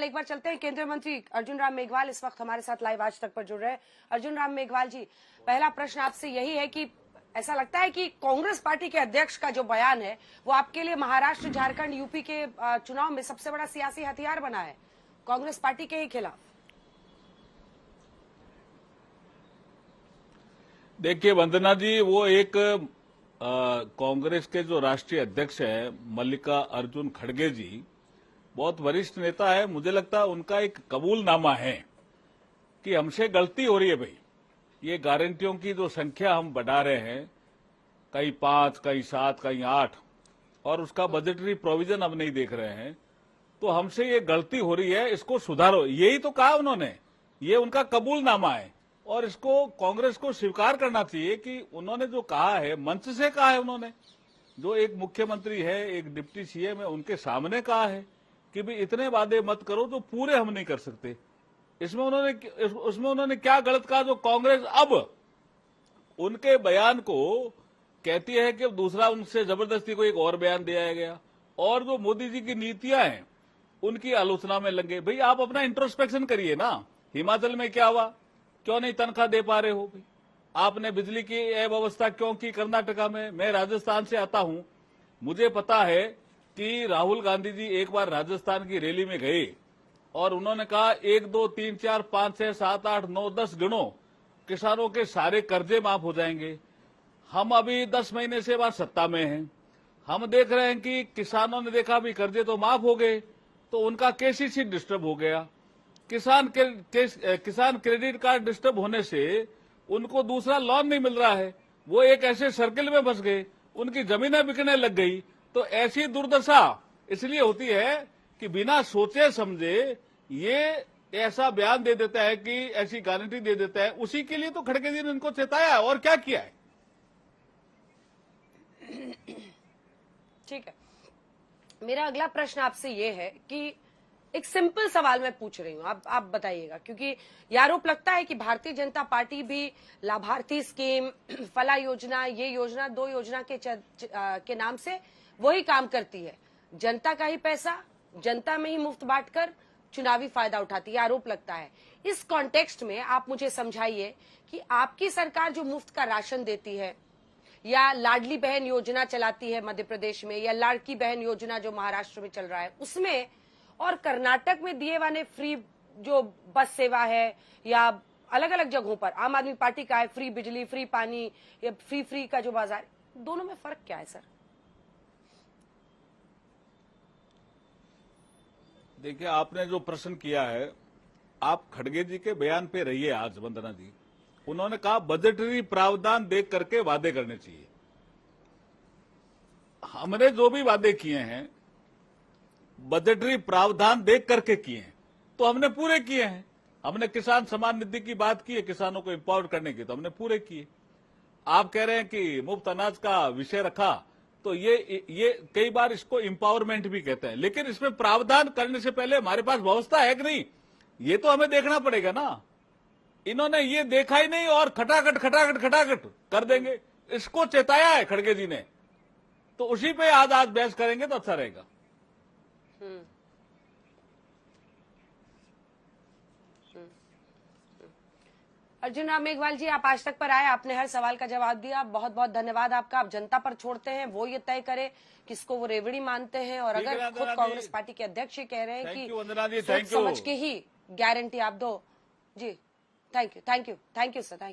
सवाल एक बार चलते हैं। केंद्रीय मंत्री अर्जुन राम मेघवाल इस वक्त हमारे साथ लाइव आज तक पर जुड़ रहे हैं। अर्जुन राम मेघवाल जी, पहला प्रश्न आपसे यही है कि ऐसा लगता है कि कांग्रेस पार्टी के अध्यक्ष का जो बयान है वो आपके लिए महाराष्ट्र, झारखंड, यूपी के चुनाव में सबसे बड़ा सियासी हथियार बना है कांग्रेस पार्टी के ही खिलाफ? देखिए वंदना जी, वो एक कांग्रेस के जो राष्ट्रीय अध्यक्ष है मल्लिका अर्जुन खड़गे जी, बहुत वरिष्ठ नेता है। मुझे लगता है उनका एक कबूलनामा है कि हमसे गलती हो रही है भाई। ये गारंटियों की जो संख्या हम बढ़ा रहे हैं, कहीं 5, कहीं 7, कहीं 8, और उसका बजटरी प्रोविजन हम नहीं देख रहे हैं, तो हमसे ये गलती हो रही है, इसको सुधारो। यही तो कहा उन्होंने, ये उनका कबूलनामा है और इसको कांग्रेस को स्वीकार करना चाहिए कि उन्होंने जो कहा है, मंच से कहा है उन्होंने, जो एक मुख्यमंत्री है, एक डिप्टी सीएम है, उनके सामने कहा है कि भी इतने वादे मत करो जो पूरे हम नहीं कर सकते। उसमें उन्होंने क्या गलत कहा जो कांग्रेस अब उनके बयान को कहती है कि दूसरा उनसे जबरदस्ती को एक और बयान दिया गया, और जो मोदी जी की नीतियां हैं उनकी आलोचना में लगे। भाई आप अपना इंट्रोस्पेक्शन करिए ना। हिमाचल में क्या हुआ, क्यों नहीं तनख्वाह दे पा रहे हो भाई? आपने बिजली की अव्यवस्था क्यों की कर्नाटका में? मैं राजस्थान से आता हूं, मुझे पता है कि राहुल गांधी जी एक बार राजस्थान की रैली में गए और उन्होंने कहा 1, 2, 3, 4, 5, 6, 7, 8, 9, 10 गिनो, किसानों के सारे कर्जे माफ हो जाएंगे। हम अभी 10 महीने से बाद सत्ता में हैं, हम देख रहे हैं कि किसानों ने देखा भी कर्जे तो माफ हो गए, तो उनका केसीसी डिस्टर्ब हो गया। किसान क्रेडिट कार्ड डिस्टर्ब होने से उनको दूसरा लोन नहीं मिल रहा है, वो एक ऐसे सर्किल में फंस गए, उनकी जमीनें बिकने लग गई। तो ऐसी दुर्दशा इसलिए होती है कि बिना सोचे समझे ये ऐसा बयान दे देता है कि ऐसी गारंटी दे देता है। उसी के लिए तो खड़गे जी ने इनको चेताया और क्या किया है। ठीक है, मेरा अगला प्रश्न आपसे ये है कि एक सिंपल सवाल मैं पूछ रही हूँ, आप बताइएगा, क्योंकि ये आरोप लगता है कि भारतीय जनता पार्टी भी लाभार्थी स्कीम, फला योजना, ये योजना, 2 योजना के नाम से वही काम करती है। जनता का ही पैसा जनता में ही मुफ्त बांटकर चुनावी फायदा उठाती है, आरोप लगता है। इस कॉन्टेक्स्ट में आप मुझे समझाइए कि आपकी सरकार जो मुफ्त का राशन देती है, या लाडली बहन योजना चलाती है मध्य प्रदेश में, या लाड़की बहन योजना जो महाराष्ट्र में चल रहा है उसमें, और कर्नाटक में दिए वाले फ्री जो बस सेवा है, या अलग अलग जगहों पर आम आदमी पार्टी का है फ्री बिजली, फ्री पानी, या फ्री का जो बाजार, दोनों में फर्क क्या है सर? देखिए, आपने जो प्रश्न किया है, आप खड़गे जी के बयान पे रहिए। आज वंदना जी, उन्होंने कहा बजटरी प्रावधान देख करके वादे करने चाहिए। हमने जो भी वादे किए हैं बजटरी प्रावधान देख करके किए हैं, तो हमने पूरे किए हैं। हमने किसान सम्मान निधि की बात की है, किसानों को एम्पावर करने की, तो हमने पूरे किए। आप कह रहे हैं कि मुफ्त अनाज का विषय रखा, तो ये कई बार इसको एम्पावरमेंट भी कहते हैं, लेकिन इसमें प्रावधान करने से पहले हमारे पास व्यवस्था है कि नहीं, ये तो हमें देखना पड़ेगा ना। इन्होंने ये देखा ही नहीं और खटाखट कर देंगे, इसको चेताया है खड़गे जी ने, तो उसी पे आज बहस करेंगे तो अच्छा रहेगा। अर्जुन राम मेघवाल जी, आप आज तक पर आए, आपने हर सवाल का जवाब दिया, बहुत बहुत धन्यवाद आपका। आप जनता पर छोड़ते हैं, वो ये तय करे किसको वो रेवड़ी मानते हैं, और अगर खुद कांग्रेस पार्टी के अध्यक्ष ही कह रहे हैं कि सोच समझ के ही गारंटी आप दो जी। Thank you sir, thank you.